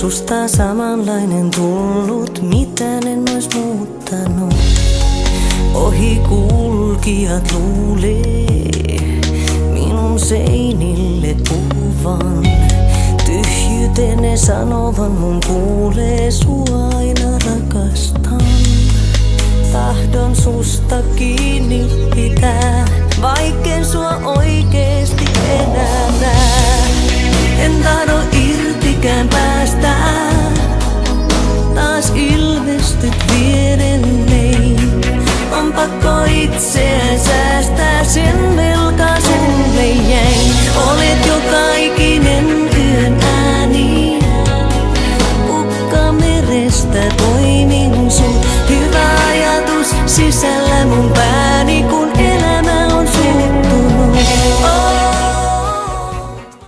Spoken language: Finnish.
Susta samanlainen tullut, mitään en ois muuttanut. Ohikulkijat luulee minun seinille kuvan. Tyhjyyteen ne sanovan mun kuulee, sua aina rakastan. Tahdon susta kiinni pitää, vaikken sua oikeesti enää näe. En tahdo irtikään päästä, taas ilmestyt vierelleni. On pakko itseään säästää, sen velkaa sulle jäin. Olet joka ikinen yön ääni, ukka merestä poimin sut. Hyvä ajatus sisällä mun päässä.